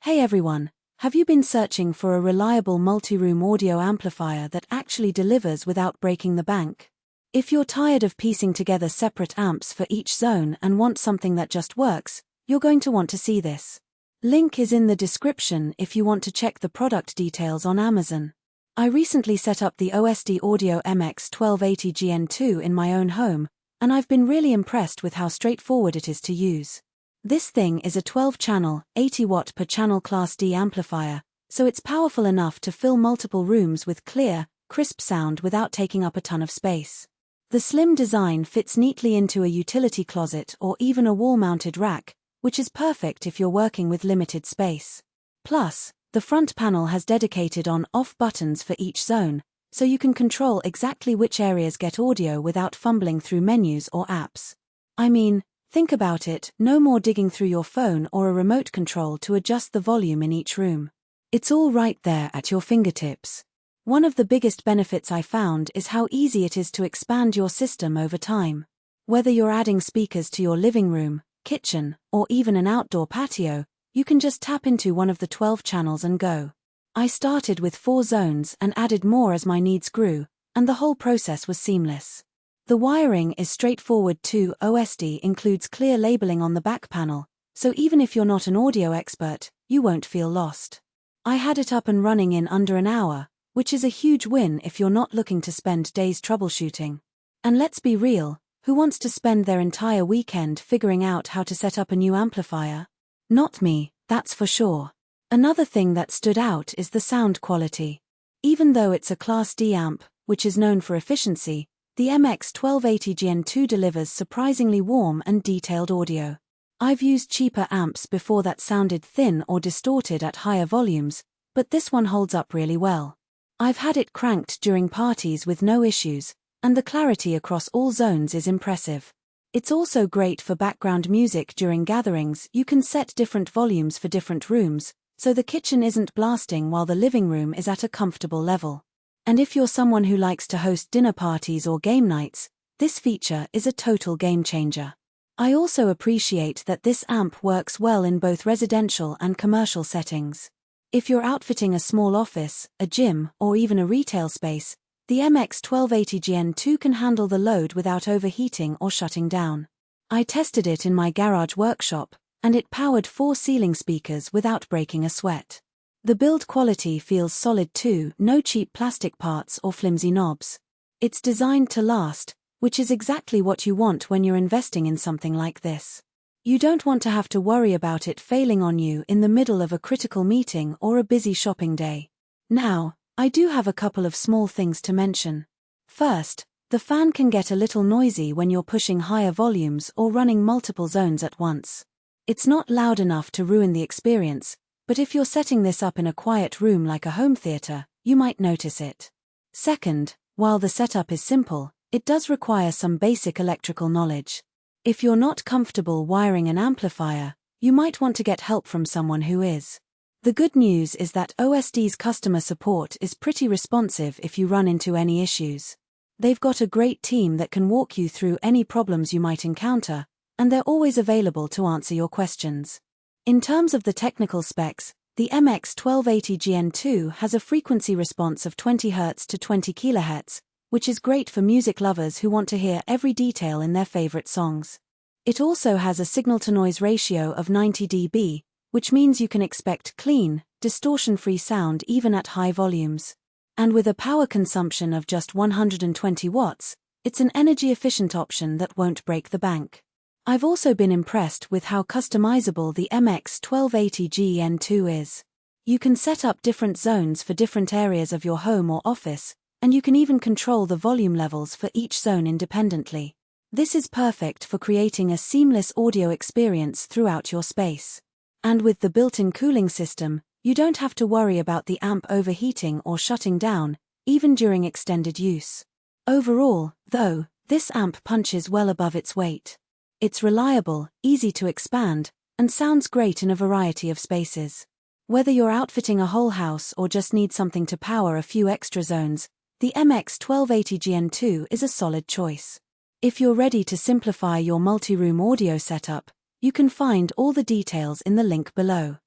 Hey everyone, have you been searching for a reliable multi-room audio amplifier that actually delivers without breaking the bank? If you're tired of piecing together separate amps for each zone and want something that just works, you're going to want to see this. Link is in the description if you want to check the product details on Amazon. I recently set up the OSD Audio MX1280 GEN2 in my own home, and I've been really impressed with how straightforward it is to use. This thing is a 12-channel, 80-watt per channel Class D amplifier, so it's powerful enough to fill multiple rooms with clear, crisp sound without taking up a ton of space. The slim design fits neatly into a utility closet or even a wall-mounted rack, which is perfect if you're working with limited space. Plus, the front panel has dedicated on-off buttons for each zone, so you can control exactly which areas get audio without fumbling through menus or apps. I mean, think about it, no more digging through your phone or a remote control to adjust the volume in each room. It's all right there at your fingertips. One of the biggest benefits I found is how easy it is to expand your system over time. Whether you're adding speakers to your living room, kitchen, or even an outdoor patio, you can just tap into one of the 12 channels and go. I started with 4 zones and added more as my needs grew, and the whole process was seamless. The wiring is straightforward too. OSD includes clear labeling on the back panel, so even if you're not an audio expert, you won't feel lost. I had it up and running in under an hour, which is a huge win if you're not looking to spend days troubleshooting. And let's be real, who wants to spend their entire weekend figuring out how to set up a new amplifier? Not me, that's for sure. Another thing that stood out is the sound quality. Even though it's a Class D amp, which is known for efficiency, the MX1280 GEN2 delivers surprisingly warm and detailed audio. I've used cheaper amps before that sounded thin or distorted at higher volumes, but this one holds up really well. I've had it cranked during parties with no issues, and the clarity across all zones is impressive. It's also great for background music during gatherings. You can set different volumes for different rooms, so the kitchen isn't blasting while the living room is at a comfortable level. And if you're someone who likes to host dinner parties or game nights, this feature is a total game changer. I also appreciate that this amp works well in both residential and commercial settings. If you're outfitting a small office, a gym, or even a retail space, the MX1280 GEN2 can handle the load without overheating or shutting down. I tested it in my garage workshop, and it powered 4 ceiling speakers without breaking a sweat. The build quality feels solid too, no cheap plastic parts or flimsy knobs. It's designed to last, which is exactly what you want when you're investing in something like this. You don't want to have to worry about it failing on you in the middle of a critical meeting or a busy shopping day. Now, I do have a couple of small things to mention. First, the fan can get a little noisy when you're pushing higher volumes or running multiple zones at once. It's not loud enough to ruin the experience, but if you're setting this up in a quiet room like a home theater, you might notice it. Second, while the setup is simple, it does require some basic electrical knowledge. If you're not comfortable wiring an amplifier, you might want to get help from someone who is. The good news is that OSD's customer support is pretty responsive if you run into any issues. They've got a great team that can walk you through any problems you might encounter, and they're always available to answer your questions. In terms of the technical specs, the MX1280 GEN2 has a frequency response of 20 Hz to 20 kHz, which is great for music lovers who want to hear every detail in their favorite songs. It also has a signal-to-noise ratio of 90 dB, which means you can expect clean, distortion-free sound even at high volumes. And with a power consumption of just 120 watts, it's an energy-efficient option that won't break the bank. I've also been impressed with how customizable the MX1280 GEN2 is. You can set up different zones for different areas of your home or office, and you can even control the volume levels for each zone independently. This is perfect for creating a seamless audio experience throughout your space. And with the built-in cooling system, you don't have to worry about the amp overheating or shutting down, even during extended use. Overall, though, this amp punches well above its weight. It's reliable, easy to expand, and sounds great in a variety of spaces. Whether you're outfitting a whole house or just need something to power a few extra zones, the MX1280 GEN2 is a solid choice. If you're ready to simplify your multi-room audio setup, you can find all the details in the link below.